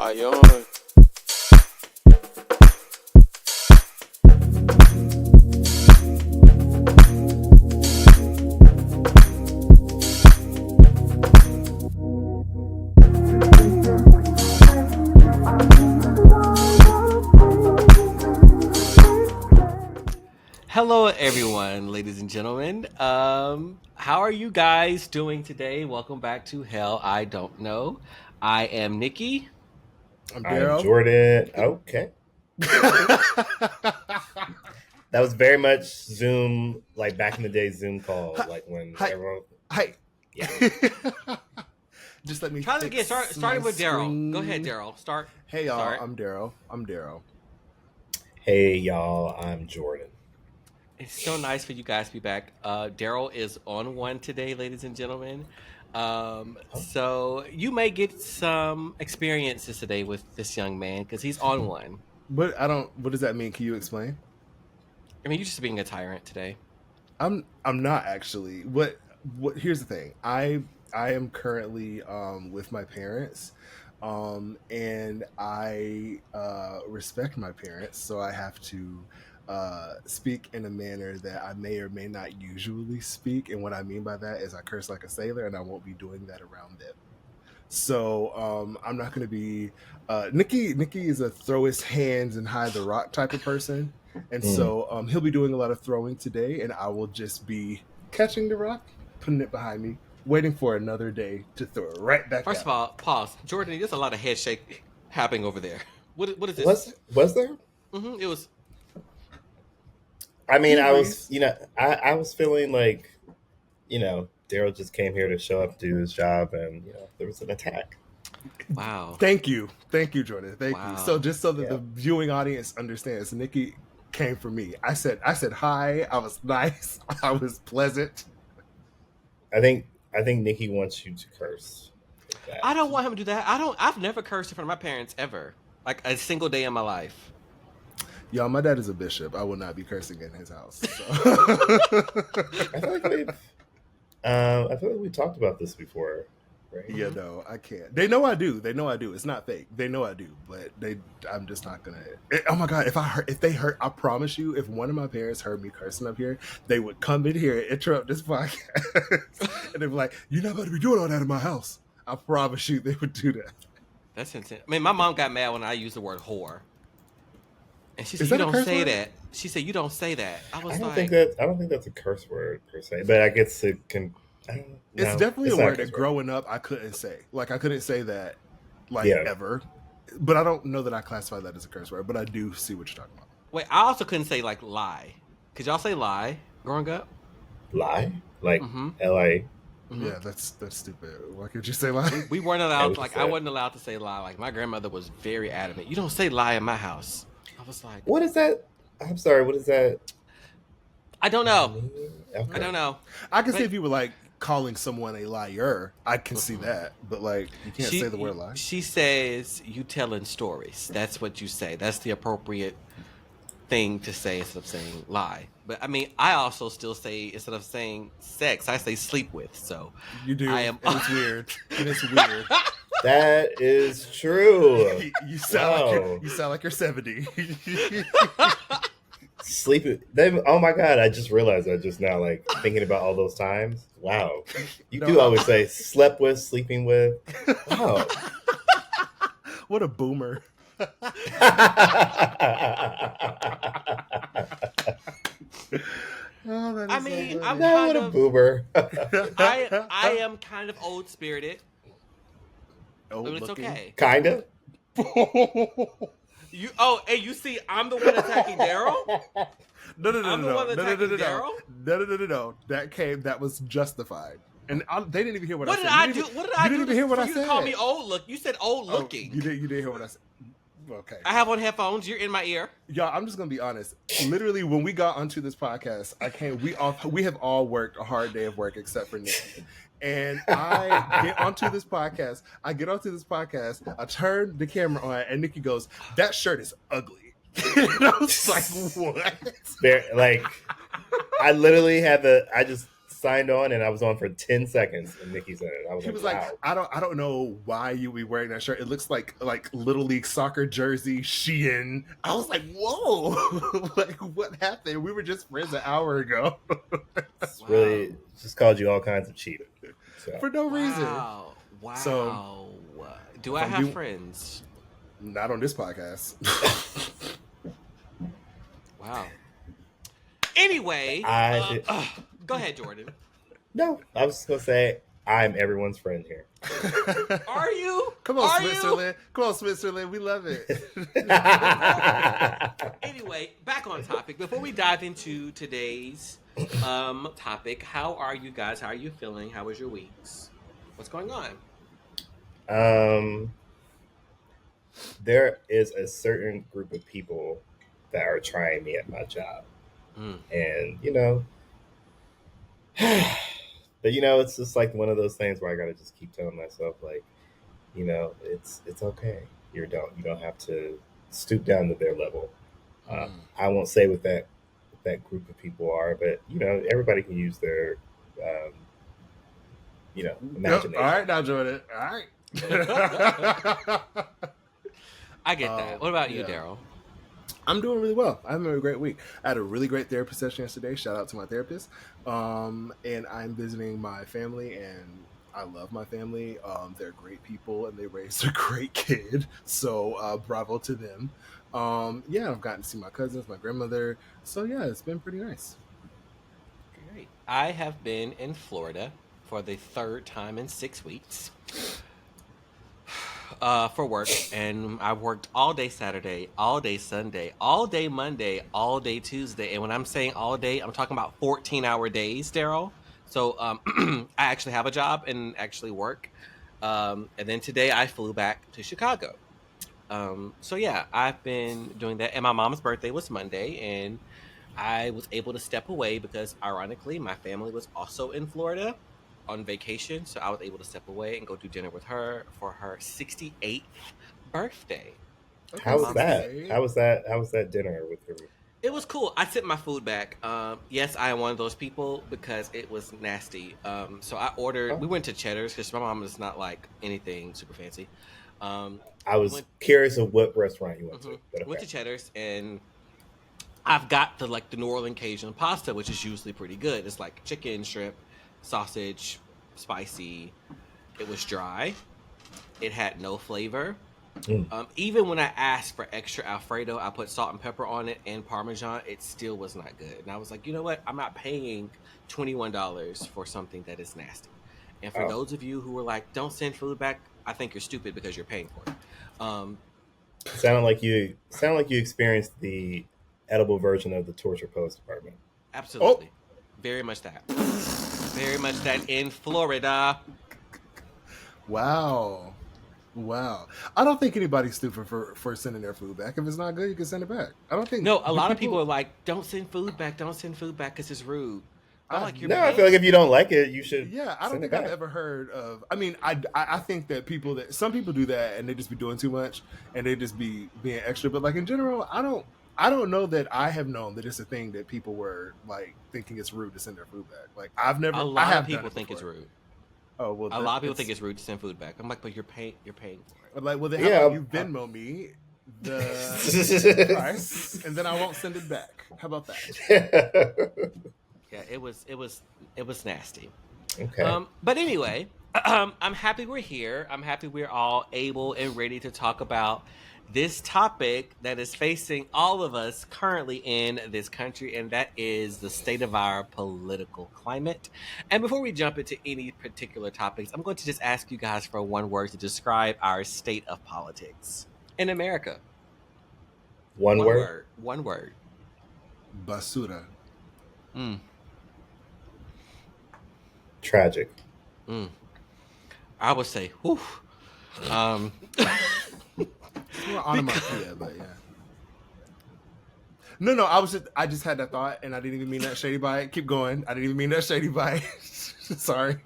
Ion. Hello, everyone, ladies and gentlemen. How are you guys doing today? Welcome back to Hell I Don't Know. I am Nickie. I'm I'm Darrell. Jordan. Okay. That was very much Zoom, like back in the day, Zoom call, like when Hi. everyone. Hi. Yeah. Just let me Try to fix get starting my with Darrell. Go ahead, screen. Darrell. Start. Hey y'all, Start. I'm Darrell. Hey, y'all. I'm Jordan. It's so nice for you guys to be back. Darrell is on one today, ladies and gentlemen. So you may get some experiences today with this young man because he's on one. What does that mean? Can you explain? I mean, you're just being a tyrant today. I'm not actually. What here's the thing. I am currently with my parents. And I respect my parents, so I have to speak in a manner that I may or may not usually speak. And what I mean by that is I curse like a sailor, and I won't be doing that around them. So I'm not going to be. Nickie is a throw his hands and hide the rock type of person, and so he'll be doing a lot of throwing today, and I will just be catching the rock, putting it behind me, waiting for another day to throw it right back. First of all, pause. Jordan, there's a lot of head shake happening over there. What is this? Was there? Mm-hmm, it was. I mean, I was, I was feeling like, Darrell just came here to show up, do his job, and there was an attack. Wow. Thank you, Jordan. Thank you. So just so that Yeah. the viewing audience understands, Nickie came for me. I said hi. I was nice. I was pleasant. I think Nickie wants you to curse. I don't want him to do that. I've never cursed in front of my parents ever, like a single day in my life. Y'all, my dad is a bishop. I will not be cursing in his house. So. I feel like we talked about this before, right? Yeah, no, I can't. They know I do. It's not fake. They know I do, but I'm just not gonna. Oh my god, if they heard, I promise you, if one of my parents heard me cursing up here, they would come in here and interrupt this podcast, and they'd be like, "You're not about to be doing all that in my house." I promise you, they would do that. That's intense. I mean, my mom got mad when I used the word whore, and she said, Is "You that a don't curse say word? that." She said, "You don't say that." I don't think that's a curse word per se, but I guess it can. It's definitely a word that growing up I couldn't say. Like I couldn't say that, ever. But I don't know that I classify that as a curse word. But I do see what you're talking about. Wait, I also couldn't say like lie. Could y'all say lie growing up? Lie, like Mm-hmm. L.A. Mm-hmm. Yeah, that's stupid. Why can't you say lie? We weren't allowed. I wasn't allowed to say lie. Like my grandmother was very adamant. You don't say lie in my house. I was like, what is that? I'm sorry. What is that? I don't know. Okay. I don't know. I can see if you were like calling someone a liar. I can see that, but like you can't say the word lie. She says you telling stories. That's what you say. That's the appropriate thing to say instead of saying lie. But I mean, I also still say instead of saying sex, I say sleep with. So you do. And it's weird. And it's weird. That is true. You sound like you're 70. Sleep. Oh my god! I just realized that just now. Like thinking about all those times. Wow, you do always say slept with, sleeping with. Wow, what a boomer. I mean, I'm what a boomer. I am kind of old spirited. But it's okay. Kinda. You see, I'm the one attacking Darrell? No. That was justified. And they didn't even hear what I said. What did I do? You didn't even hear what I said. said. You call me old look. You said old looking. You didn't hear what I said. Okay. I have on headphones. You're in my ear. Y'all, I'm just gonna be honest. Literally, when we got onto this podcast, we have all worked a hard day of work except for Nickie. And I get onto this podcast. I turn the camera on, and Nickie goes, "That shirt is ugly." And I was like, "What?" Like, I literally had I just signed on, and I was on for 10 seconds, and Nickie said it. I was He like, was like, wow. I don't know why you be wearing that shirt. It looks like Little League soccer jersey, Shein. I was like, whoa, like what happened? We were just friends an hour ago. It's really just called you all kinds of cheap. So For no reason. Wow. So Wow. Do if I I'm have being friends? not on this podcast. Wow. Anyway, I go ahead, Jordan. no, I was just gonna say I'm everyone's friend here. Are you? Come on, Are Switzerland. Come on, Switzerland. We love it. Anyway, back on topic. Before we dive into today's topic, how are you guys? How are you feeling? How was your weeks? What's going on? There is a certain group of people that are trying me at my job, Mm. and but it's just like one of those things where I gotta just keep telling myself like, it's okay. You don't have to stoop down to their level. I won't say what that group of people are, but everybody can use their um, Yep. All imagination. right, now Jordan. All right. I get that. What about you, Yeah. Darrell? I'm doing really well. I'm having a great week. I had a really great therapy session yesterday. Shout out to my therapist. And I'm visiting my family, and I love my family. They're great people, and they raised a great kid. So bravo to them. Yeah, I've gotten to see my cousins, my grandmother. So yeah, it's been pretty nice. Great. I have been in Florida for the third time in 6 weeks. For work, and I worked all day Saturday, all day Sunday, all day Monday, all day Tuesday. And when I'm saying all day, I'm talking about 14-hour days, Darrell. So I actually have a job and actually work. And then today I flew back to Chicago. So yeah, I've been doing that. And my mom's birthday was Monday, and I was able to step away because, ironically, my family was also in Florida on vacation. So I was able to step away and go do dinner with her for her 68th birthday. Okay, My How was mom's that? 68. How was that dinner with her? It was cool. I sent my food back. Yes, I am one of those people because it was nasty. So I ordered. Oh, We went to Cheddar's because my mom is not like anything super fancy. Um, I we was went. curious of what restaurant you went to, Mhm. but Went okay. to Cheddar's, and I've got the New Orleans Cajun pasta, which is usually pretty good. It's like chicken, shrimp, sausage, spicy. It was dry. It had no flavor. Mm. Even when I asked for extra Alfredo, I put salt and pepper on it and Parmesan. It still was not good. And I was like, you know what? I'm not paying $21 for something that is nasty. And for Oh, those of you who were like, don't send food back, I think you're stupid because you're paying for it. Um, sound like you experienced the edible version of the torture post department. Oh, Absolutely. Very much that. Very much that in Florida. wow. Wow. I don't think anybody's stupid for sending their food back. If it's not good, you can send it back. I don't think No, a do lot of people people are like, don't send food back. Don't send food back because it's rude. I'm I've like, you're No, I never feel like paying. if you don't like it, you should yeah, I don't send it think I've back. ever heard of. I mean, I think that some people do that and they just be doing too much and they just be being extra. But like in general, I don't know that I have known that it's a thing that people were like thinking it's rude to send their food back. Like A I lot of have done people it think it's before. rude. Oh well, A lot of people think that's it's rude to send food back. I'm like, but you're paying for it. like well then how about Yeah. you Venmo me the price and then I won't send it back. How about that? Yeah, it was nasty. Okay. But anyway, I'm happy we're here. I'm happy we're all able and ready to talk about this topic that is facing all of us currently in this country, and that is the state of our political climate. And before we jump into any particular topics, I'm going to just ask you guys for one word to describe our state of politics in America. One One word. word. One word. Basura. Mm, Tragic. mm. I would say, whew. Um, It's more onomatopoeia, but yeah. No, I just had that thought and I didn't even mean that shady by it. Keep going. I didn't even mean that shady by it. Sorry.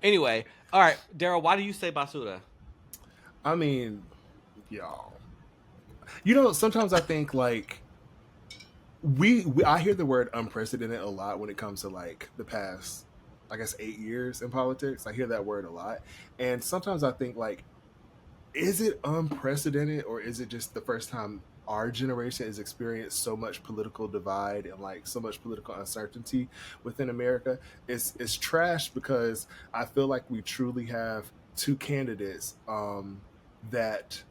anyway, all right, Darrell, why do you say basura? I mean, y'all. You know, sometimes I think like I hear the word unprecedented a lot when it comes to like the past, I guess, 8 years in politics. I hear that word a lot, and sometimes I think like, is it unprecedented, or is it just the first time our generation has experienced so much political divide and like so much political uncertainty within America? It's trash because I feel like we truly have two candidates that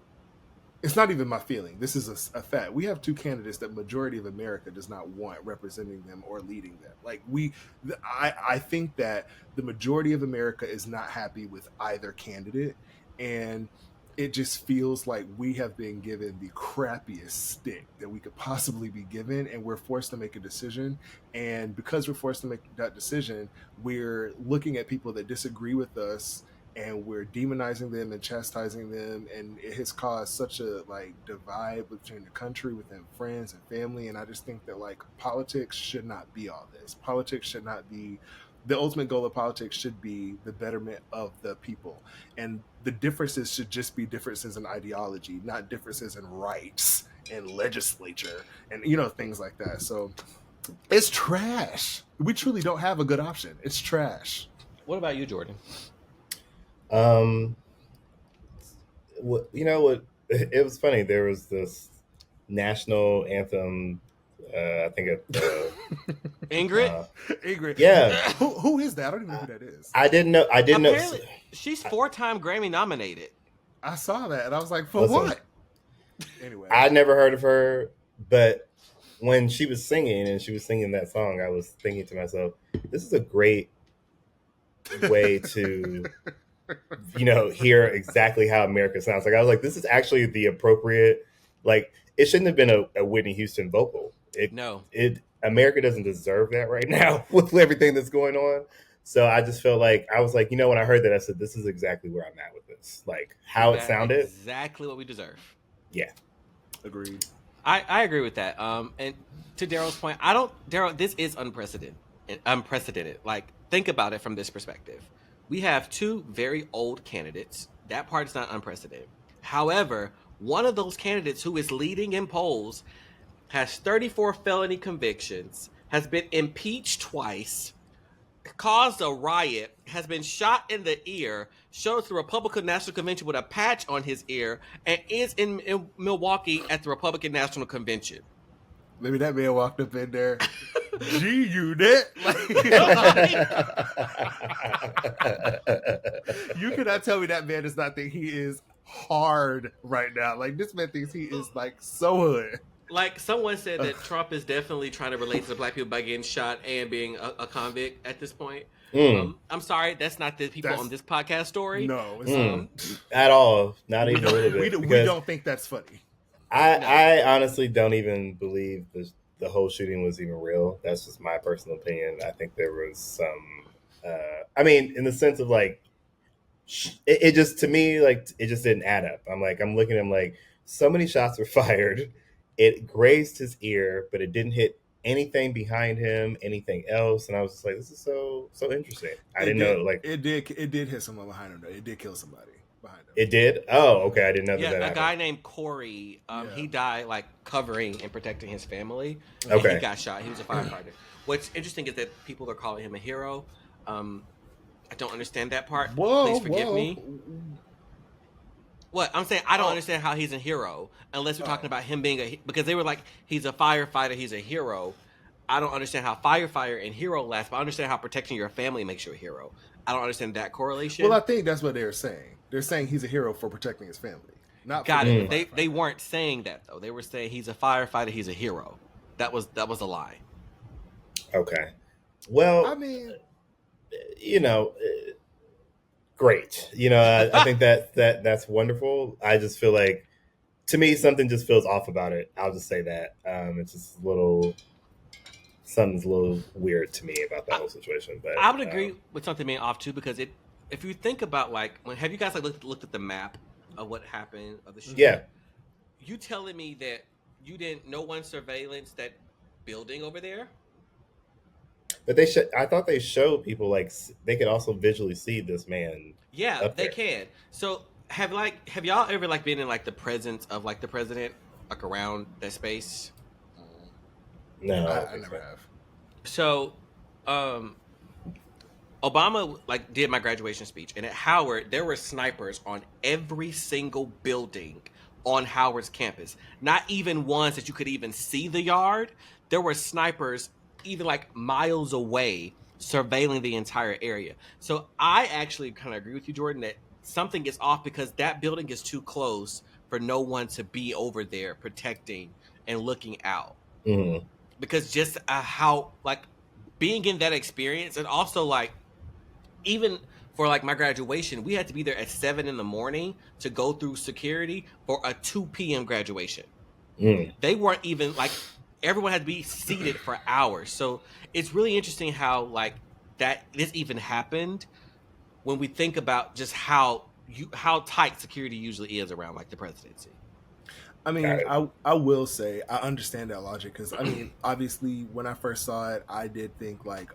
it's not even my feeling. This is a fact. We have two candidates that majority of America does not want representing them or leading them. Like I think that the majority of America is not happy with either candidate, and it just feels like we have been given the crappiest stick that we could possibly be given, and we're forced to make a decision. And because we're forced to make that decision, we're looking at people that disagree with us, and we're demonizing them and chastising them, and it has caused such a like divide between the country, within friends and family. And I just think that like politics should not be all this. Politics should not be the ultimate goal of politics. Should be the betterment of the people, and the differences should just be differences in ideology, not differences in rights and legislature and things like that. So it's trash. We truly don't have a good option. It's trash. What about you, Jordan? What what? It was funny. There was this national anthem. I think Ingrid? Ingrid. Yeah. Who is that? I don't even know who that is. I didn't know. Apparently, she's 4-time Grammy nominated. I saw that and I was like, for Listen, what? Anyway, I never heard of her, but when she was singing that song, I was thinking to myself, this is a great way to hear exactly how America sounds. Like I was like, this is actually the appropriate, like it shouldn't have been a Whitney Houston vocal. America doesn't deserve that right now with everything that's going on. So I just felt like I was like, when I heard that, I said, this is exactly where I'm at with this. Like how it sounded. Exactly what we deserve. Yeah. Agreed. I agree with that. And to Darrell's point, Darrell, this is unprecedented. Like, think about it from this perspective. We have two very old candidates. That part is not unprecedented. However, one of those candidates who is leading in polls has 34 felony convictions, has been impeached twice, caused a riot, has been shot in the ear, showed at the Republican National Convention with a patch on his ear, and is in Milwaukee at the Republican National Convention. Maybe that man walked up in there. G-Unit. You cannot tell me that man does not think he is hard right now. Like, this man thinks he is like so hood. Like, someone said that Trump is definitely trying to relate to black people by getting shot and being a convict at this point. I'm sorry, that's not the people on this podcast story. No, it's not. At all. Not even a little bit. We don't think that's funny. I honestly don't even believe the whole shooting was even real. That's just my personal opinion. I think there was some, in the sense of like, it just, to me, like, it just didn't add up. I'm looking at him like, so many shots were fired. It grazed his ear, but it didn't hit anything behind him, anything else. And I was just like, this is so interesting. I didn't know, like, it did hit someone behind him though. It did kill somebody behind him. It did? Oh, okay. I didn't know that. Yeah, a happened. guy named Corey. He died like covering and protecting his family. Okay. And he got shot. He was a firefighter. What's interesting is that people are calling him a hero. I don't understand that part. Please forgive me. What? I'm saying I don't understand how he's a hero unless we're talking about him being because they were like, he's a firefighter, he's a hero. I don't understand how firefighter and hero last, but I understand how protecting your family makes you a hero. I don't understand that correlation. Well, I think that's what they're saying. They're saying he's a hero for protecting his family. Not got it. They weren't saying that though. They were saying he's a firefighter, he's a hero. That was a lie. Okay. Well, I mean, great. I think that's wonderful. I just feel like, to me, something just feels off about it. I'll just say that. It's just something's a little weird to me about that whole situation. But I would agree with something being off too, because if you think about have you guys like looked at the map of what happened of the shooting? Yeah. You telling me that you didn't no one surveillance that building over there? But I thought they showed people like they could also visually see this man. Yeah, they can. So have y'all ever like been in like the presence of like the president, like around that space? No, I don't I think never so. have. So, um, Obama like did my graduation speech, and at Howard there were snipers on every single building on Howard's campus. Not even ones that you could even see the yard. There were snipers even like miles away surveilling the entire area. So I actually kind of agree with you, Jordan, that something is off because that building is too close for no one to be over there protecting and looking out. Mm-hmm. Because just how like being in that experience, and also like even for like my graduation, we had to be there at 7 in the morning to go through security for a 2 p.m. graduation. Mm. They weren't even like everyone had to be seated for hours. So it's really interesting how like that this even happened when we think about just how tight security usually is around like the presidency. I Got mean, it. I will say I understand that logic because I mean, obviously, when I first saw it, I did think like,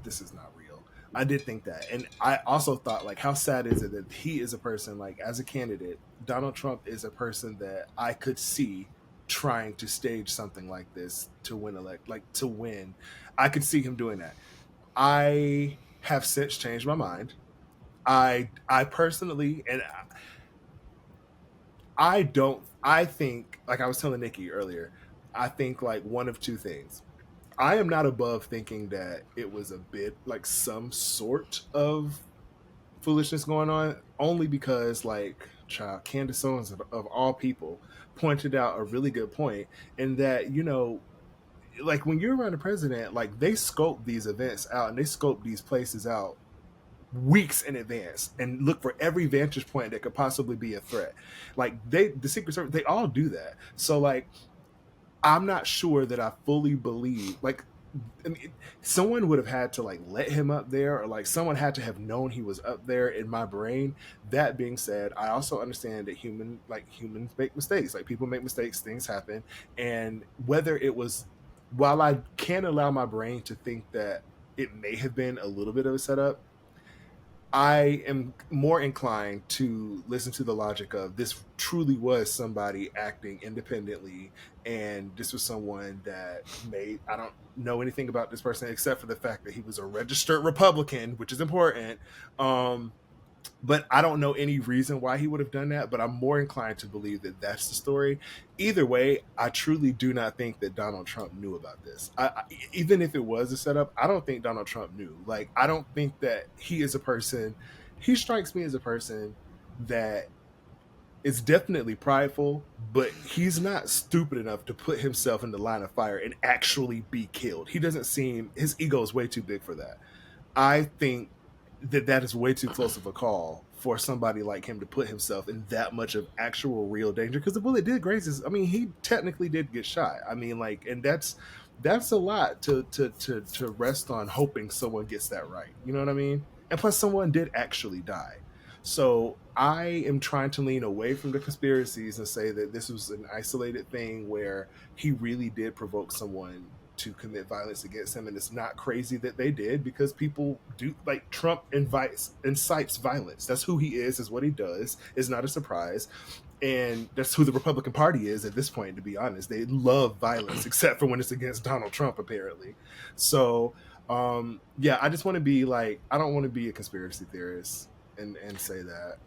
this is not real. I did think that, and I also thought like, how sad is it that he is a person like as a candidate, Donald Trump is a person that I could see trying to stage something like this to win like to win. I could see him doing that. I have since changed my mind. I personally and I don't. I think, like I was telling Nickie earlier, I think like one of two things. I am not above thinking that it was a bit like some sort of foolishness going on, only because like child Candace Owens of all people pointed out a really good point in that like when you're around the president, like they scope these events out and they scope these places out weeks in advance and look for every vantage point that could possibly be a threat. Like the Secret Service, they all do that. So like, I'm not sure that I fully believe. Like, I mean, someone would have had to like let him up there, or like someone had to have known he was up there. In my brain, that being said, I also understand that humans make mistakes. Like people make mistakes, things happen, and whether it was, while I can allow my brain to think that it may have been a little bit of a setup, I am more inclined to listen to the logic of this truly was somebody acting independently, and this was someone that made. I don't know anything about this person except for the fact that he was a registered Republican, which is important. Um, but I don't know any reason why he would have done that. But I'm more inclined to believe that that's the story. Either way, I truly do not think that Donald Trump knew about this. Even if it was a setup, I don't think Donald Trump knew. Like, I don't think that he is a person. He strikes me as a person that is definitely prideful, but he's not stupid enough to put himself in the line of fire and actually be killed. He doesn't seem, his ego is way too big for that. I think that that is way too close of a call for somebody like him to put himself in that much of actual real danger, because the bullet did graze his. I mean, he technically did get shot. I mean, like, and that's a lot to rest on hoping someone gets that right. You know what I mean? And plus, someone did actually die. So I am trying to lean away from the conspiracies and say that this was an isolated thing where he really did provoke someone to commit violence against him, and it's not crazy that they did, because people do, like, Trump incites violence. That's who he is what he does. It's not a surprise, and that's who the Republican Party is at this point, to be honest. They love violence except for when it's against Donald Trump, apparently. So yeah, I just want to be like, I don't want to be a conspiracy theorist and say that.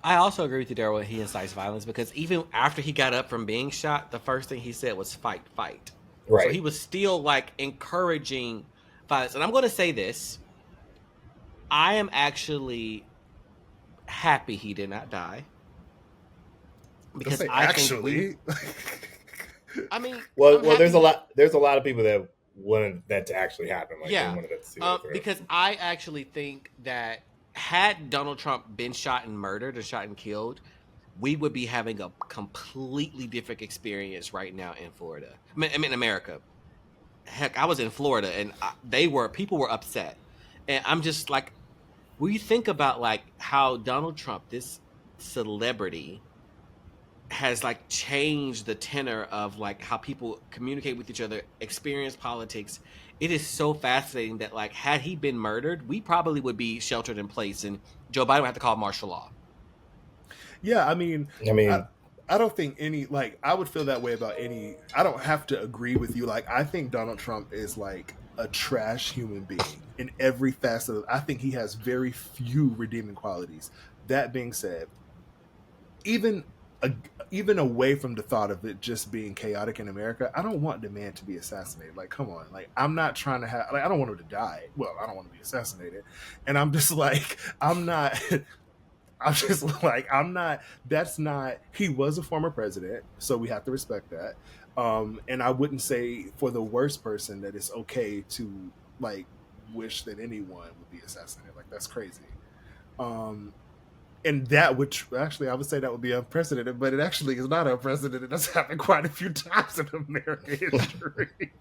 I also agree with you, Darrell, when he incites violence because even after he got up from being shot, the first thing he said was fight, fight. So he Right. was still like encouraging violence. And I'm going to say this: I am actually happy he did not die Don't because say I think we. actually. I mean, Well, I'm well, happy there's a he. lot. There's a lot of people that wanted that to actually happen. Like they Yeah, wanted that to see that through. because I actually think that had Donald Trump been shot and murdered or shot and killed, we would be having a completely different experience right now in Florida. I mean America. Heck, I was in Florida and people were upset, and I'm just like, when you think about like how Donald Trump, this celebrity, has like changed the tenor of like how people communicate with each other, experience politics. It is so fascinating that like had he been murdered, we probably would be sheltered in place, and Joe Biden would have to call martial law. Yeah, I mean, I I, mean, I don't think any, like, I would feel that way about any. I don't have to agree with you. Like, I think Donald Trump is like a trash human being in every facet of. I think he has very few redeeming qualities. That being said, even a, even away from the thought of it just being chaotic in America, I don't want the man to be assassinated. Like, come on, like, I'm not trying to have, like, I don't want him to die. Well, I don't want to be assassinated, and I'm just like, I'm not. I'm just like, I'm not. That's not. He was a former president, so we have to respect that. And I wouldn't say for the worst person that it's okay to like wish that anyone would be assassinated. Like that's crazy. Um, and that would actually, I would say that would be unprecedented, but it actually is not unprecedented. That's happened quite a few times in American history.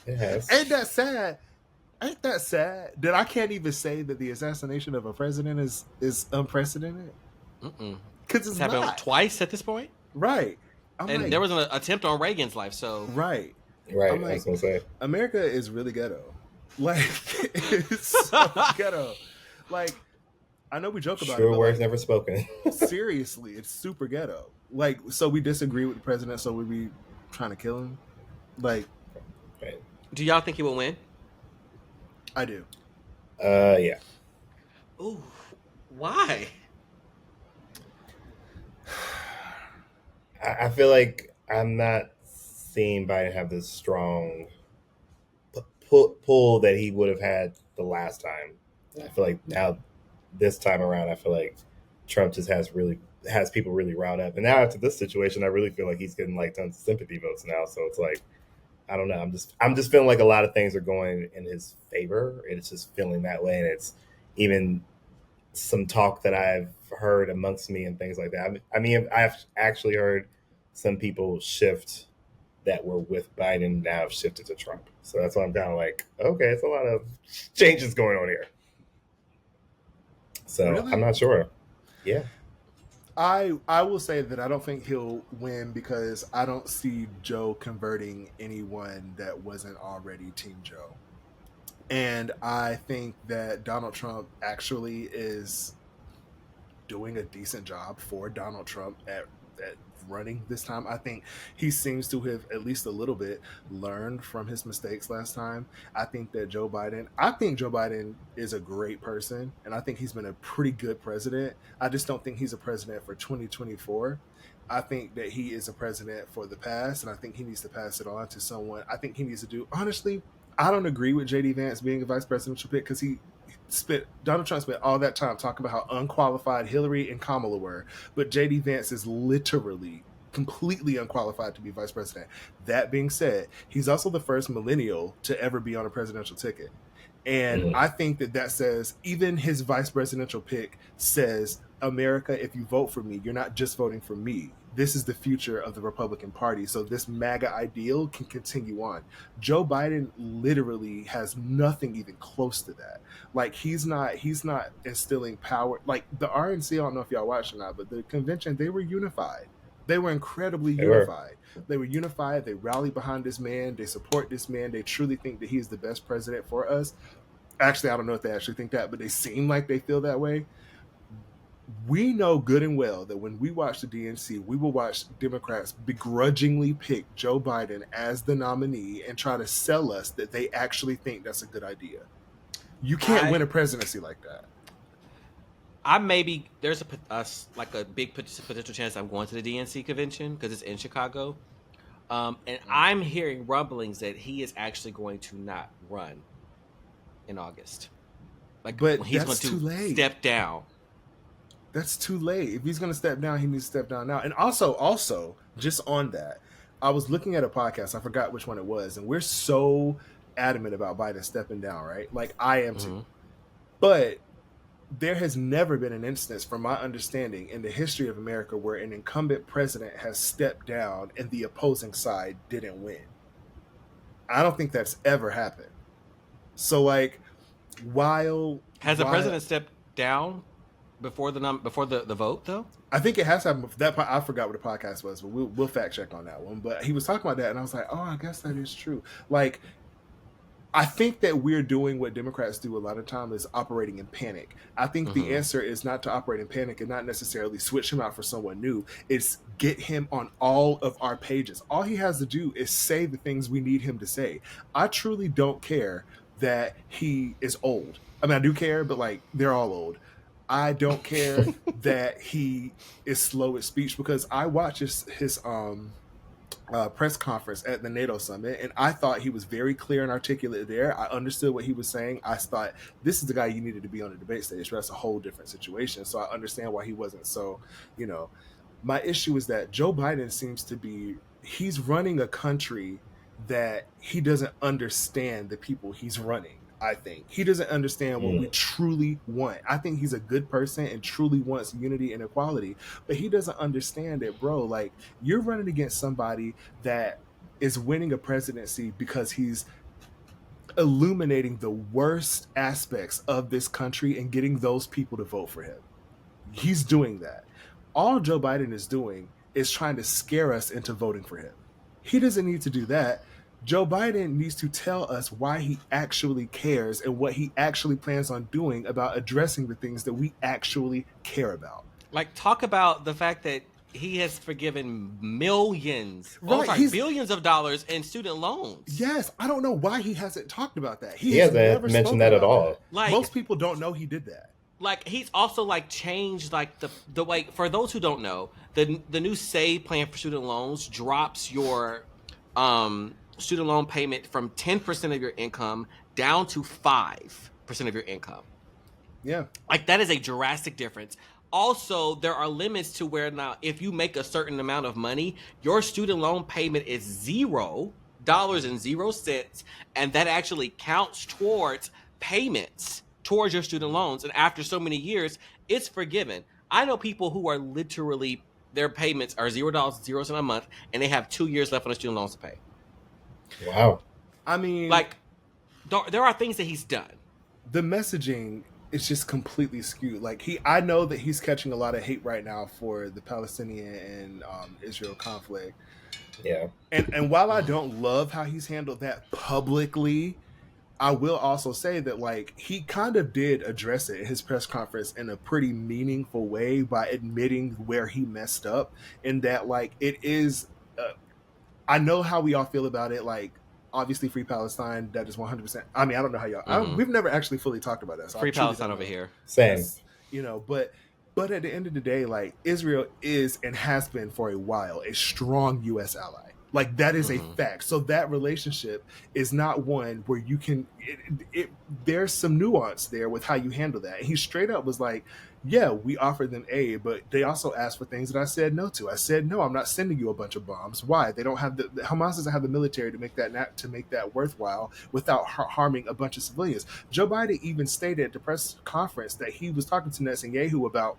Yes. Ain't that sad? Ain't that sad that I can't even say that the assassination of a president is unprecedented? Because It's it's happened not. twice at this point, Right. I'm and like, there was an attempt on Reagan's life. So right. Right. I'm I like, was gonna say. America is really ghetto. Like, it's so ghetto. Like, I know we joke about it, Sure but words like, never spoken. seriously, it's super ghetto. Like, so we disagree with the president, so we be trying to kill him? Like, Right. do y'all think he will win? I do. Yeah. Ooh, why? I feel like I'm not seeing Biden have this strong pull that he would have had the last time. I feel like now, this time around, I feel like Trump just has people really riled up. And now after this situation, I really feel like he's getting like tons of sympathy votes now. So it's like, I don't know. I'm just feeling like a lot of things are going in his favor. And it's just feeling that way. And it's even some talk that I've heard amongst me and things like that. I mean, I've actually heard some people shift that were with Biden now have shifted to Trump. So that's why I'm kind of like, okay, it's a lot of changes going on here. So Really? I'm not sure. Yeah. I will say that I don't think he'll win because I don't see Joe converting anyone that wasn't already Team Joe. And I think that Donald Trump actually is doing a decent job for Donald Trump at running this time. I think he seems to have at least a little bit learned from his mistakes last time. I think Joe Biden is a great person, and I think he's been a pretty good president. I just don't think he's a president for 2024. I think that he is a president for the past, and I think he needs to pass it on to someone. I think he needs to do, honestly, I don't agree with JD Vance being a vice presidential pick because Donald Trump spent all that time talking about how unqualified Hillary and Kamala were, but JD Vance is literally completely unqualified to be vice president. That being said, he's also the first millennial to ever be on a presidential ticket. And I think that says, even his vice presidential pick says, America, if you vote for me, you're not just voting for me. This is the future of the Republican Party. So this MAGA ideal can continue on. Joe Biden literally has nothing even close to that. Like he's not instilling power. Like the RNC, I don't know if y'all watched or not, but the convention, they were unified. They were incredibly unified. They were unified. They rallied behind this man. They support this man. They truly think that he is the best president for us. Actually, I don't know if they actually think that, but they seem like they feel that way. We know good and well that when we watch the DNC, we will watch Democrats begrudgingly pick Joe Biden as the nominee and try to sell us that they actually think that's a good idea. You can't win a presidency like that. There's a big potential chance I'm going to the DNC convention because it's in Chicago, and I'm hearing rumblings that he is actually going to not run in August. But he's that's going to too late. Step down. That's too late. If he's going to step down, he needs to step down now. And also, just on that, I was looking at a podcast. I forgot which one it was, and we're so adamant about Biden stepping down, right? Like I am too. But there has never been an instance, from my understanding, in the history of America where an incumbent president has stepped down and the opposing side didn't win. I don't think that's ever happened. So, like, has the president stepped down before the vote though? I think it has happened. I forgot what the podcast was, but we'll fact check on that one. But he was talking about that, and I was like, oh, I guess that is true. Like, I think that we're doing what Democrats do a lot of time is operating in panic. I think the Mm-hmm. answer is not to operate in panic and not necessarily switch him out for someone new. It's get him on all of our pages. All he has to do is say the things we need him to say. I truly don't care that he is old. I mean, I do care, but like they're all old. I don't care that he is slow at speech because I watch his press conference at the NATO summit, and I thought he was very clear and articulate there. I understood what he was saying. I thought this is the guy you needed to be on the debate stage, but that's a whole different situation. So I understand why he wasn't so, you know. My issue is that Joe Biden seems to be he's running a country that he doesn't understand the people he's running. I think he doesn't understand what we truly want. I think he's a good person and truly wants unity and equality, but he doesn't understand it, bro. Like you're running against somebody that is winning a presidency because he's illuminating the worst aspects of this country and getting those people to vote for him. He's doing that. All Joe Biden is doing is trying to scare us into voting for him. He doesn't need to do that. Joe Biden needs to tell us why he actually cares and what he actually plans on doing about addressing the things that we actually care about. Like, talk about the fact that he has forgiven millions, billions of dollars in student loans. Yes, I don't know why he hasn't talked about that. He hasn't mentioned that at all. Like, most people don't know he did that. Like he's also like changed like the way, for those who don't know, the new SAVE plan for student loans drops your student loan payment from 10% of your income down to 5% of your income. Yeah. Like that is a drastic difference. Also, there are limits to where now if you make a certain amount of money, your student loan payment is $0.00, and that actually counts towards payments towards your student loans. And after so many years, it's forgiven. I know people who are literally, their payments are $0.00 a month, and they have 2 years left on the student loans to pay. Wow. I mean, like, there are things that he's done. The messaging is just completely skewed. Like I know that he's catching a lot of hate right now for the Palestinian and Israel conflict. Yeah. And while I don't love how he's handled that publicly, I will also say that like he kind of did address it in his press conference in a pretty meaningful way by admitting where he messed up, and that like it is I know how we all feel about it. Like obviously free Palestine, that is 100%. I mean, I don't know how y'all we've never actually fully talked about that. So free Palestine over here. Same. You know, but at the end of the day, like Israel is and has been for a while a strong US ally. Like that is a fact. So that relationship is not one where you can. There's some nuance there with how you handle that. And he straight up was like, "Yeah, we offered them aid, but they also asked for things that I said no to. I said no, I'm not sending you a bunch of bombs. Why? They don't have the Hamas doesn't have the military to make that worthwhile without harming a bunch of civilians." Joe Biden even stated at the press conference that he was talking to Netanyahu about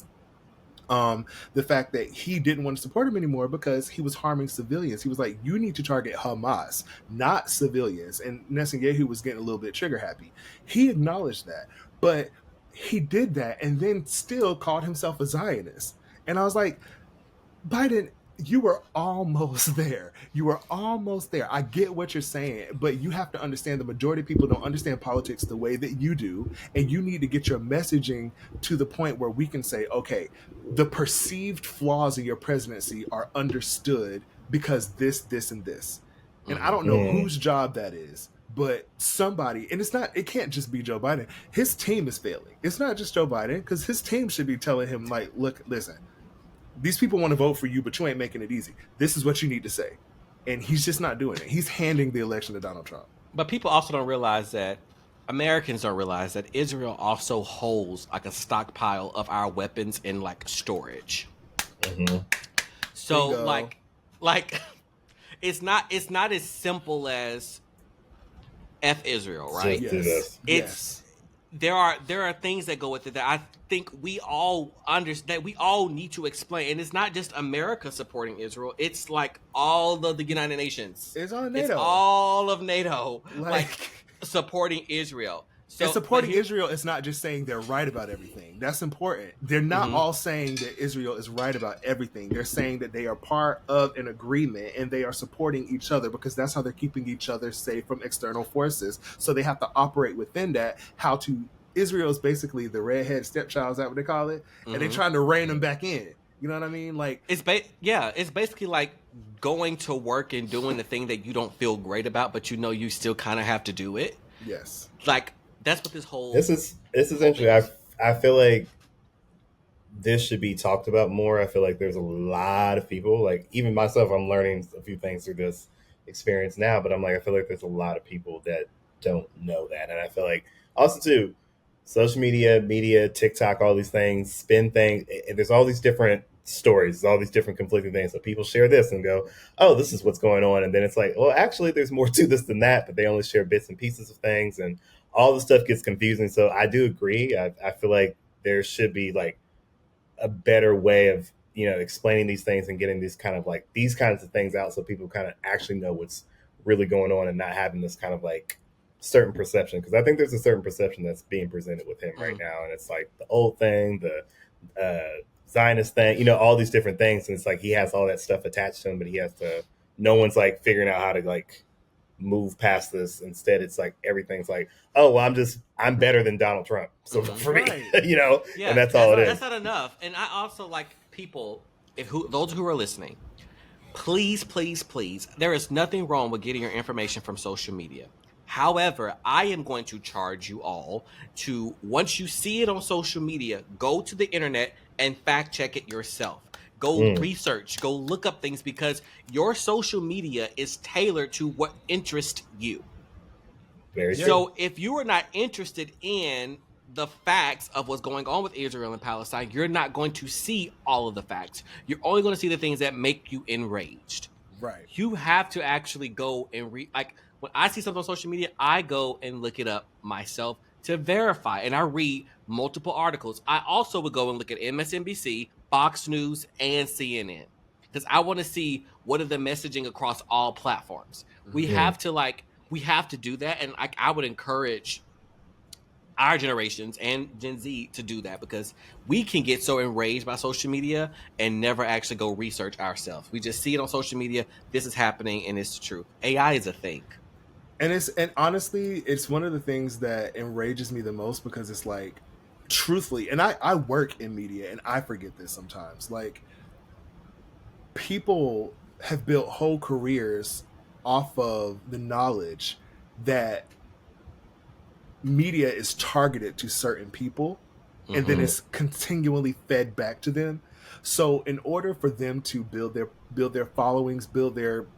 the fact that he didn't want to support him anymore because he was harming civilians. He was like, you need to target Hamas, not civilians. And Netanyahu was getting a little bit trigger happy. He acknowledged that, but he did that and then still called himself a Zionist. And I was like, Biden, you were almost there. You were almost there. I get what you're saying, but you have to understand the majority of people don't understand politics the way that you do, and you need to get your messaging to the point where we can say, okay, the perceived flaws in your presidency are understood because this, and this. And I don't know whose job that is, but somebody, and it can't just be Joe Biden. His team is failing. It's not just Joe Biden, because his team should be telling him, like, look, listen, these people want to vote for you, but you ain't making it easy. This is what you need to say. And he's just not doing it. He's handing the election to Donald Trump. But people also don't realize that, Americans don't realize that Israel also holds like a stockpile of our weapons in like storage. So like it's not as simple as F Israel, right? Yes. There are things that go with it that I think we all understand, that we all need to explain. And it's not just America supporting Israel. It's like all of the United Nations. It's all NATO. It's all of NATO like supporting Israel. And So, but supporting here, Israel is not just saying they're right about everything. That's important. They're not mhm. all saying that Israel is right about everything. They're saying that they are part of an agreement and they are supporting each other because that's how they're keeping each other safe from external forces. So they have to operate within that. Israel is basically the redhead stepchild, is that what they call it? And they're Mhm. trying to rein them back in. You know what I mean? Like, Yeah, it's basically like going to work and doing the thing that you don't feel great about, but you know you still kind of have to do it. yes. Like that's what This is whole thing interesting. is. I feel like this should be talked about more. I feel like there's a lot of people, like even myself, I'm learning a few things through this experience now, but I'm like, I feel like there's a lot of people that don't know that. And I feel like also too, social media, TikTok, all these things, spin things, and there's all these different stories, all these different conflicting things. So people share this and go, oh, this is what's going on. And then it's like, well, actually there's more to this than that, but they only share bits and pieces of things and all the stuff gets confusing. So I do agree. I feel like there should be like a better way of explaining these things and getting these kind of like these kinds of things out so people kind of actually know what's really going on and not having this kind of like certain perception, because I think there's a certain perception that's being presented with him right Mm. now, and it's like the old thing, the Zionist thing, all these different things, and it's like he has all that stuff attached to him, but he has to, no one's like figuring out how to like move past this. Instead, it's like everything's like, oh, well, I'm better than Donald Trump. So Mhm. for me, Right. and Yeah, that's all it that's is. not enough. And I also like people, if who those who are listening, please, please, please. There is nothing wrong with getting your information from social media. However, I am going to charge you all to, once you see it on social media, go to the internet and fact check it yourself. Go Mm, research, go look up things because your social media is tailored to what interests you. very Yeah. true. So if you are not interested in the facts of what's going on with Israel and Palestine, you're not going to see all of the facts. You're only going to see the things that make you enraged. Right. You have to actually go and read. Like when I see something on social media, I go and look it up myself to verify, and I read multiple articles. I also would go and look at MSNBC, Fox News, and CNN because I want to see what are the messaging across all platforms. We Mhm. Mm. have to we have to do that, and I would encourage our generations and Gen Z to do that because we can get so enraged by social media and never actually go research ourselves. We just see it on social media. This is happening and it's the truth. AI is a thing. And honestly, it's one of the things that enrages me the most because it's like, truthfully, and I work in media and I forget this sometimes. Like, people have built whole careers off of the knowledge that media is targeted to certain people and then Mm-hmm. Mm. it's continually fed back to them. So in order for them to build their followings, build their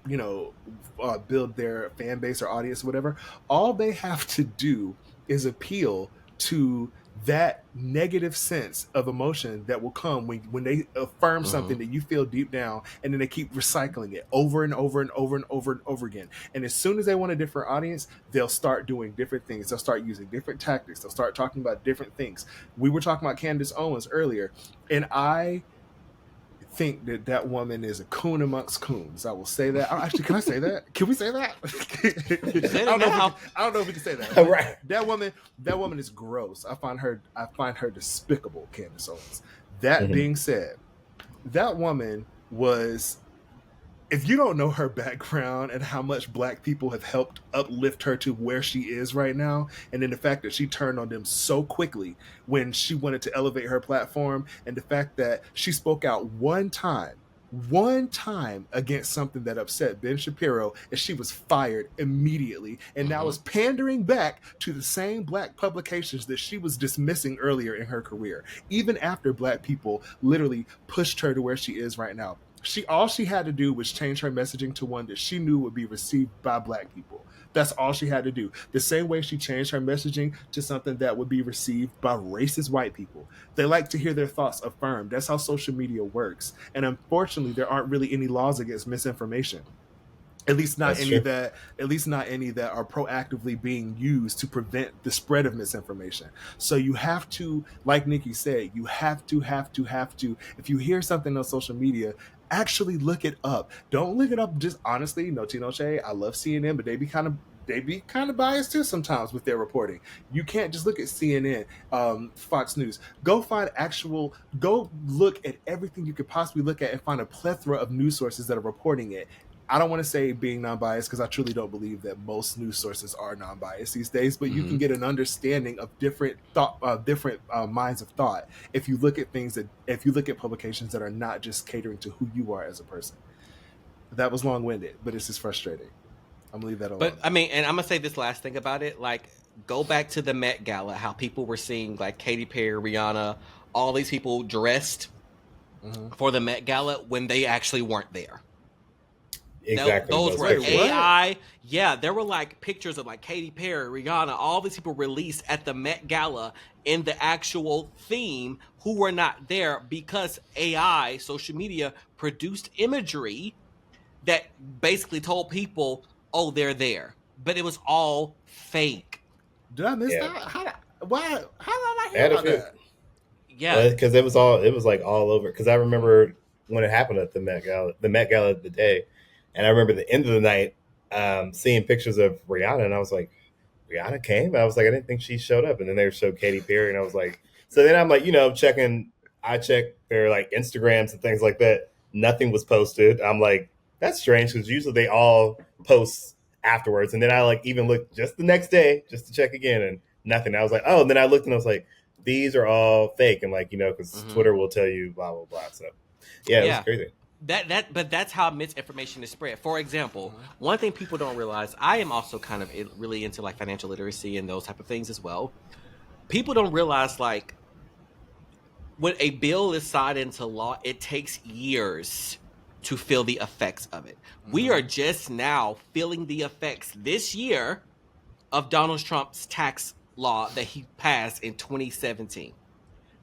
build their fan base or audience or whatever, all they have to do is appeal to that negative sense of emotion that will come when they affirm Mm-hmm. something that you feel deep down, and then they keep recycling it over and over and over and over and over again. And as soon as they want a different audience, they'll start doing different things. They'll start using different tactics. They'll start talking about different things. We were talking about Candace Owens earlier, and I think that that woman is a coon amongst coons. I will say that. Actually, can I say that? Can we say that? You said I it don't know if we can, now. I don't know if we can say that, but Right. that woman is gross. I find her despicable, Candace Owens. That Hmm. being said, that woman was, if you don't know her background and how much black people have helped uplift her to where she is right now, and then the fact that she turned on them so quickly when she wanted to elevate her platform, and the fact that she spoke out one time against something that upset Ben Shapiro, and she was fired immediately, and now Mm-hmm. is pandering back to the same black publications that she was dismissing earlier in her career, even after black people literally pushed her to where she is right now. All she had to do was change her messaging to one that she knew would be received by black people. That's all she had to do. The same way she changed her messaging to something that would be received by racist white people. They like to hear their thoughts affirmed. That's how social media works. And unfortunately, there aren't really any laws against misinformation. That's true. At least not any that are proactively being used to prevent the spread of misinformation. So you have to, like Nickie said, you have to, if you hear something on social media, actually look it up. Don't look it up just honestly. No tea, no shade. I love CNN, but they be kind of they be kind of biased too sometimes with their reporting. You can't just look at CNN, Fox News. Go look at everything you could possibly look at and find a plethora of news sources that are reporting it. I don't want to say being non-biased because I truly don't believe that most news sources are non-biased these days. But you can get an understanding of different minds of thought if you look at publications that are not just catering to who you are as a person. That was long-winded, but it's just frustrating. I'm gonna leave that alone. But I mean, and I'm gonna say this last thing about it. Like, go back to the Met Gala, how people were seeing like Katy Perry, Rihanna, all these people dressed for the Met Gala when they actually weren't there. Exactly. Those were Wait, AI. what? Yeah, there were like pictures of like Katy Perry, Rihanna, all these people released at the Met Gala in the actual theme who were not there because AI, social media, produced imagery that basically told people, oh, they're there. But it was all fake. Did I miss Yeah. that? How did I not hear Had a about few. that? Yeah. Because it was like all over. Because I remember when it happened at the Met Gala the day, and I remember the end of the night seeing pictures of Rihanna, and I was like, Rihanna came? I was like, I didn't think she showed up. And then they showed Katy Perry, and I was like, so then I'm like, I checked their like Instagrams and things like that. Nothing was posted. I'm like, that's strange because usually they all post afterwards. And then I like even looked just the next day just to check again, and nothing. I was like, oh, and then I looked and I was like, these are all fake. And like, because Twitter will tell you blah, blah, blah. So yeah, it was crazy. But that's how misinformation is spread. For example, one thing people don't realize, I am also kind of really into like financial literacy and those type of things as well. People don't realize like when a bill is signed into law, it takes years to feel the effects of it. We are just now feeling the effects this year of Donald Trump's tax law that he passed in 2017.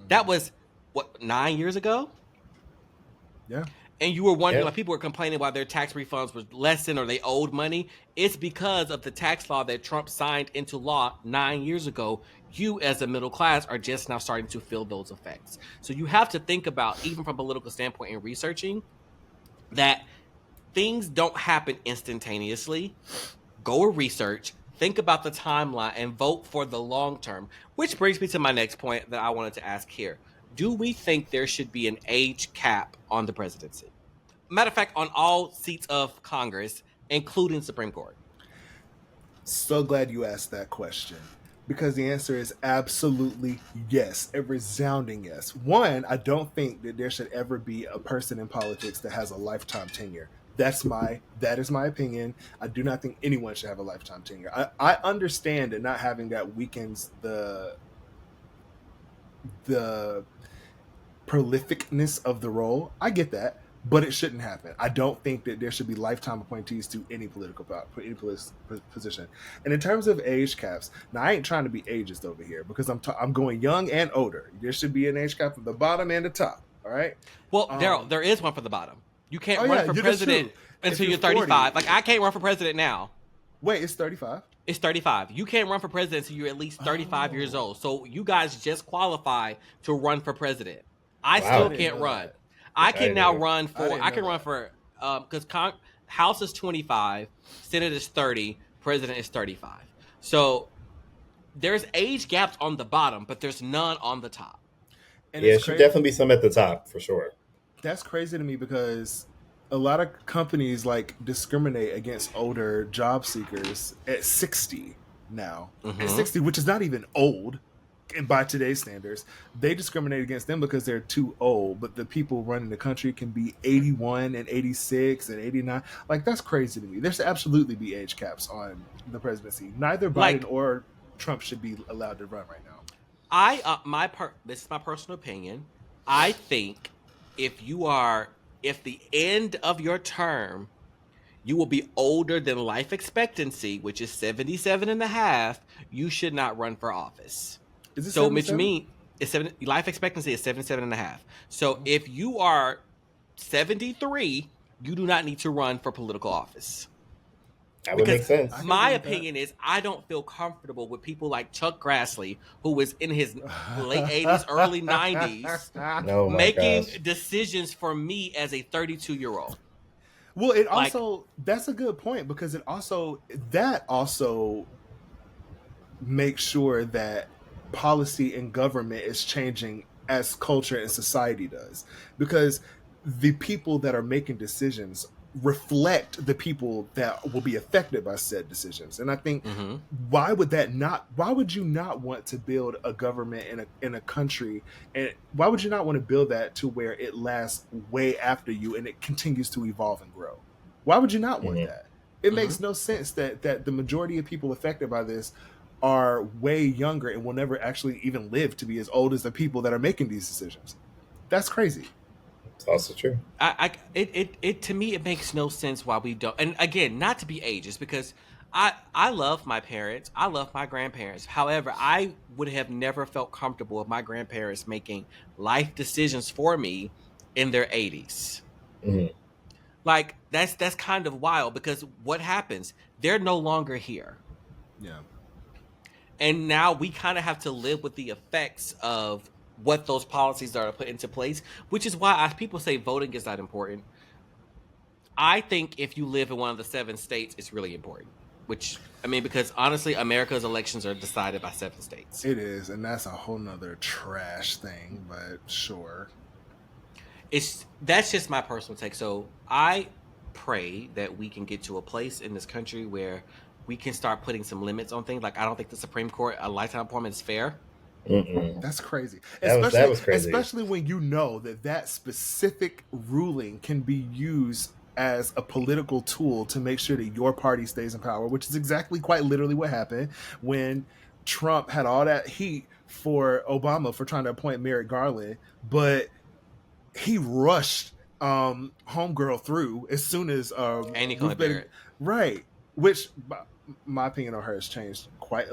That was what, 9 years ago? Yeah. And you were wondering, like, people were complaining why their tax refunds were lessened or they owed money. It's because of the tax law that Trump signed into law 9 years ago. You, as a middle class, are just now starting to feel those effects. So you have to think about, even from a political standpoint in researching, that things don't happen instantaneously. Go research, think about the timeline, and vote for the long term. Which brings me to my next point that I wanted to ask here. Do we think there should be an age cap on the presidency? Matter of fact, on all seats of Congress, including Supreme Court. So glad you asked that question, because the answer is absolutely yes, a resounding yes. One, I don't think that there should ever be a person in politics that has a lifetime tenure. That is my opinion. I do not think anyone should have a lifetime tenure. I understand that not having that weakens the prolificness of the role. I get that, but it shouldn't happen. I don't think that there should be lifetime appointees to any political position. And in terms of age caps, now I ain't trying to be ageist over here because I'm going young and older. There should be an age cap from the bottom and the top. All right. Well, Darrell, there is one for the bottom. You can't run for that's president true. until If you're you're 35. 40. Like, I can't run for president now. Wait, it's 35? It's 35. You can't run for president until you're at least 35 years old. So you guys just qualify to run for president. I still can't run. That. I can now run I for because House is 25, Senate is 30, President is 35. So there's age gaps on the bottom, but there's none on the top. And yeah, it should definitely be some at the top for sure. That's crazy to me because a lot of companies like discriminate against older job seekers at 60 now. At 60, which is not even old. And by today's standards, they discriminate against them because they're too old. But the people running the country can be 81 and 86 and 89. Like, that's crazy to me. There should absolutely be age caps on the presidency. Neither Biden or Trump should be allowed to run right now. This is my personal opinion. I think if the end of your term, you will be older than life expectancy, which is 77 and a half, you should not run for office. Is it so, which means life expectancy is 77 and a half. So if you are 73, you do not need to run for political office. That would make sense. My opinion is I don't feel comfortable with people like Chuck Grassley, who was in his late 80s, early 90s, making decisions for me as a 32-year-old. Well, it Like, also, that's a good point, because that also makes sure that policy and government is changing as culture and society does, because the people that are making decisions reflect the people that will be affected by said decisions. And I think, mm-hmm. why would you not want to build a government in a country, and why would you not want to build that to where it lasts way after you and it continues to evolve and grow? Why would you not want Mm-hmm. that? It Mm-hmm. makes no sense that the majority of people affected by this are way younger and will never actually even live to be as old as the people that are making these decisions. That's crazy. It's also true. It to me, it makes no sense why we don't. And again, not to be ageist, because I love my parents, I love my grandparents. However, I would have never felt comfortable with my grandparents making life decisions for me in their 80s. Mm-hmm. Like, that's kind of wild, because what happens? They're no longer here. Yeah. And now we kind of have to live with the effects of what those policies are put into place, which is why, as people say, voting is not important. I think if you live in one of the 7 states, it's really important. Which, I mean, because honestly, America's elections are decided by 7 states. It is, and that's a whole nother trash thing, but sure. That's just my personal take. So I pray that we can get to a place in this country where we can start putting some limits on things. Like, I don't think the Supreme Court, a lifetime appointment, is fair. Mm-mm. That's crazy. That was crazy. Especially when you know that specific ruling can be used as a political tool to make sure that your party stays in power, which is exactly, quite literally, what happened when Trump had all that heat for Obama for trying to appoint Merrick Garland, but he rushed homegirl through as soon as Andy Coney Barrett. right, which my opinion on her has changed just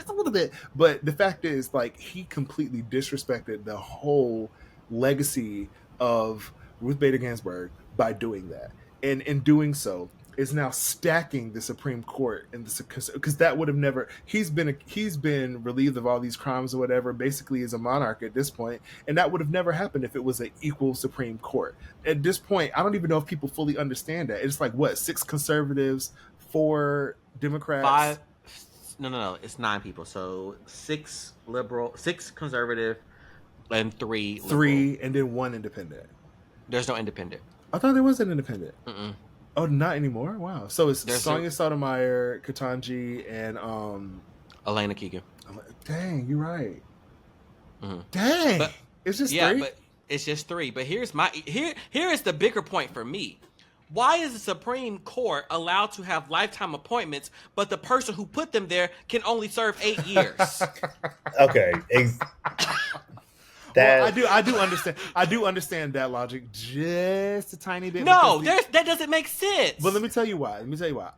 a little bit, but the fact is, like, he completely disrespected the whole legacy of Ruth Bader Ginsburg by doing that, and in doing so is now stacking the Supreme Court, and because that would have never, he's been relieved of all these crimes or whatever, basically as a monarch at this point, and that would have never happened if it was an equal Supreme Court. At this point, I don't even know if people fully understand that. It's like, what, 6 conservatives, 4 Democrats, 5. No. It's 9 people. So 6 liberal, 6 conservative, and 3 liberal. 3, and then 1 independent. There's no independent. I thought there was an independent. Mm-mm. Oh, not anymore. Wow. So it's There's Sonia Sotomayor, Ketanji, and Elena Keegan. Dang, you're right. Mm-hmm. Dang, But, it's just yeah, 3. but it's just 3. But here is the bigger point for me. Why is the Supreme Court allowed to have lifetime appointments, but the person who put them there can only serve 8 years? Okay. Well, I do understand that logic just a tiny bit. No, that doesn't make sense. But let me tell you why.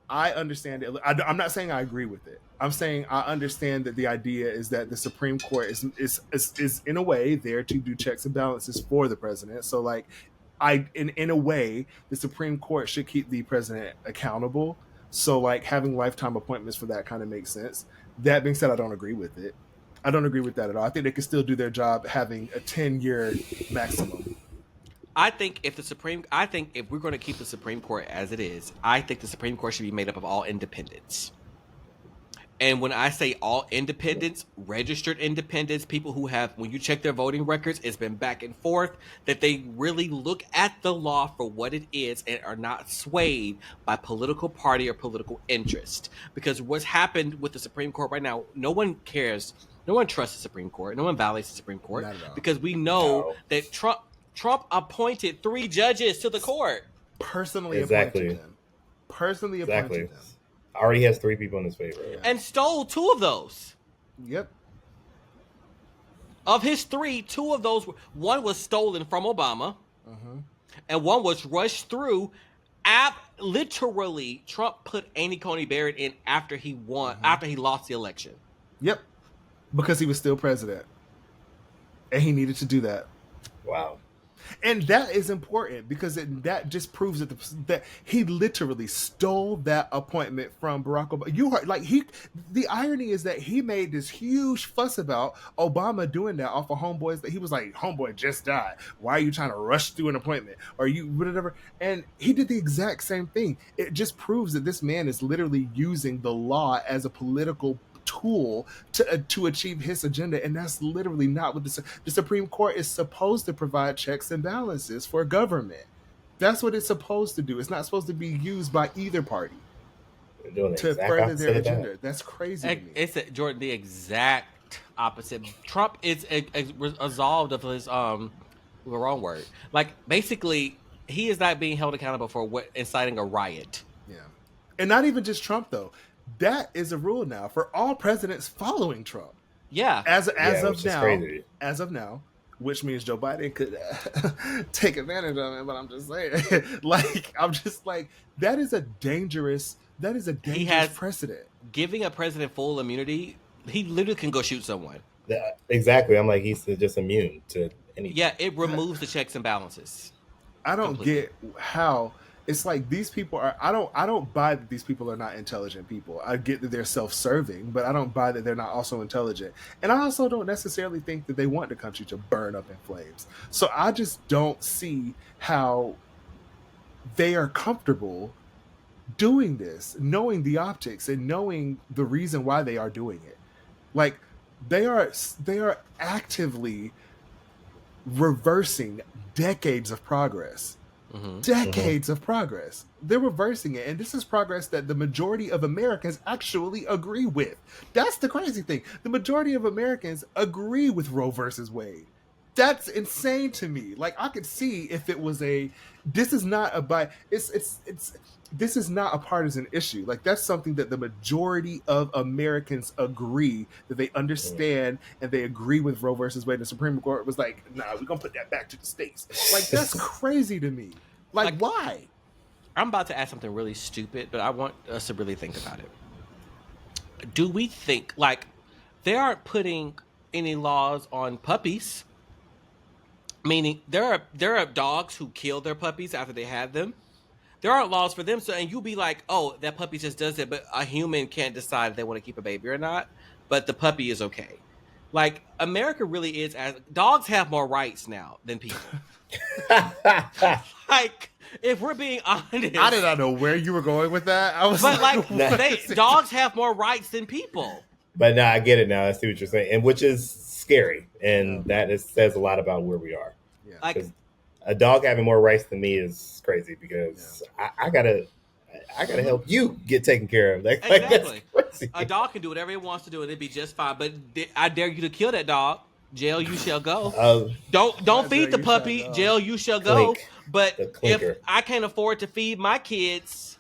I understand it. I'm not saying I agree with it. I'm saying I understand that the idea is that the Supreme Court is in a way there to do checks and balances for the president. So, like, in a way, the Supreme Court should keep the president accountable. So, like, having lifetime appointments for that kind of makes sense. That being said, I don't agree with it. I don't agree with that at all. I think they can still do their job having a 10-year maximum. I think if we're going to keep the Supreme Court as it is, I think the Supreme Court should be made up of all independents. And when I say all independents, registered independents, people who have, when you check their voting records, it's been back and forth, that they really look at the law for what it is and are not swayed by political party or political interest. Because what's happened with the Supreme Court right now, no one cares. No one trusts the Supreme Court. No one violates the Supreme Court. Because we know that Trump appointed 3 judges to the court. Personally appointed them. Already has 3 people in his favor. Yeah. And stole 2 of those. Yep. Of his 3, 2 of those, one was stolen from Obama, and one was rushed through. Literally, Trump put Amy Coney Barrett in after he won, after he lost the election. Yep. Because he was still president. And he needed to do that. Wow. And that is important because that just proves that he literally stole that appointment from Barack Obama. You heard, like, the irony is that he made this huge fuss about Obama doing that off of homeboys, that he was like, homeboy just died. Why are you trying to rush through an appointment? Or you whatever? And he did the exact same thing. It just proves that this man is literally using the law as a political tool to achieve his agenda, and that's literally not what the Supreme Court is supposed to provide checks and balances for government. That's what it's supposed to do. It's not supposed to be used by either party to further their agenda. That's crazy to me. It's Jordan, the exact opposite. Trump is absolved of his the wrong word. Like, basically, he is not being held accountable for inciting a riot. Yeah, and not even just Trump though. That is a rule now for all presidents following Trump. Yeah. As of now, which means Joe Biden could take advantage of it. But I'm just saying, that is a dangerous precedent. Giving a president full immunity, he literally can go shoot someone. Yeah, exactly. I'm like, he's just immune to anything. Yeah, it removes the checks and balances. I don't get how. It's like these people are. I don't buy that these people are not intelligent people. I get that they're self-serving, but I don't buy that they're not also intelligent. And I also don't necessarily think that they want the country to burn up in flames. So I just don't see how they are comfortable doing this, knowing the optics and knowing the reason why they are doing it. Like, they are actively reversing decades of progress. Decades of progress. They're reversing it. And this is progress that the majority of Americans actually agree with. That's the crazy thing. The majority of Americans agree with Roe versus Wade. That's insane to me. Like, I could see if it was this is not a partisan issue. Like, that's something that the majority of Americans agree, that they understand, and they agree with Roe versus Wade. The Supreme Court was like, nah, we're going to put that back to the states. Like, that's crazy to me. Like, why? I'm about to ask something really stupid, but I want us to really think about it. Do we think, like, they aren't putting any laws on puppies? Meaning, there are dogs who kill their puppies after they had them. There aren't laws for them, so, and you'll be like, oh, that puppy just does it, but a human can't decide if they want to keep a baby or not, but the puppy is okay. Like, America really is, dogs have more rights now than people. Like, if we're being honest, I did not know where you were going with that. I was, dogs have more rights than people. But now I get it now. I see what you're saying, and which is scary, and that says a lot about where we are. Yeah. Like, a dog having more rights than me is crazy because I gotta help you get taken care of. Like, exactly. A dog can do whatever it wants to do, and it'd be just fine. But I dare you to kill that dog. Jail you shall go. Don't feed the puppy. Jail you shall go. But if I can't afford to feed my kids,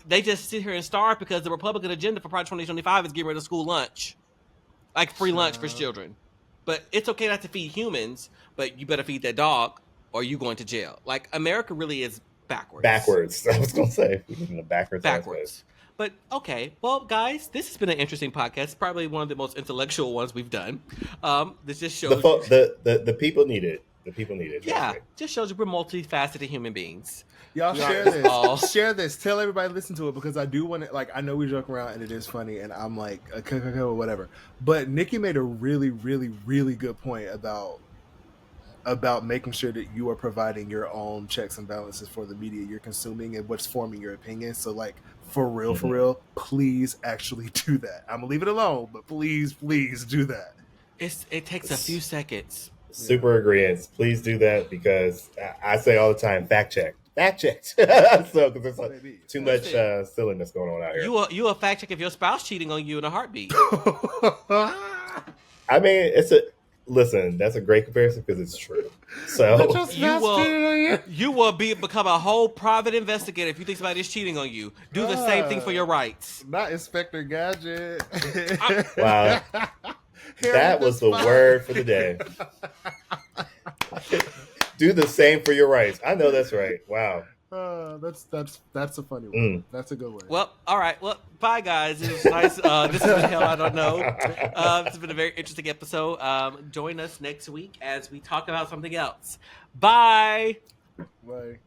they just sit here and starve because the Republican agenda for Project 2025 is getting rid of school lunch, like free lunch for children. But it's okay not to feed humans, but you better feed that dog, or you going to jail. Like, America really is backwards. I was gonna say backwards. But okay, well, guys, this has been an interesting podcast. It's probably one of the most intellectual ones we've done. This just shows the people need it. The people need it. Yeah, just shows you we're multifaceted human beings. Y'all share this. Share this. Tell everybody to listen to it, because I do want to. Like, I know we joke around and it is funny, and I'm like, okay, whatever. But Nickie made a really, really, really good point about making sure that you are providing your own checks and balances for the media you're consuming and what's forming your opinion. So, like, for real, please actually do that. I'm gonna leave it alone, but please do that. It takes a few seconds. Super agreeance. Please do that, because I say all the time, fact check. So, because there's too much silliness going on out here. You a fact check if your spouse cheating on you in a heartbeat. I mean, listen, that's a great comparison because it's true. So you will become a whole private investigator if you think somebody's cheating on you. Do the same thing for your rights. Not Inspector Gadget. Wow. That was the word for the day. Do the same for your rights. I know that's right. Wow. That's a funny one. Mm. That's a good one. Well, all right. Well, bye, guys. It was nice. This has been Hell I Don't Know. This has been a very interesting episode. Join us next week as we talk about something else. Bye. Like.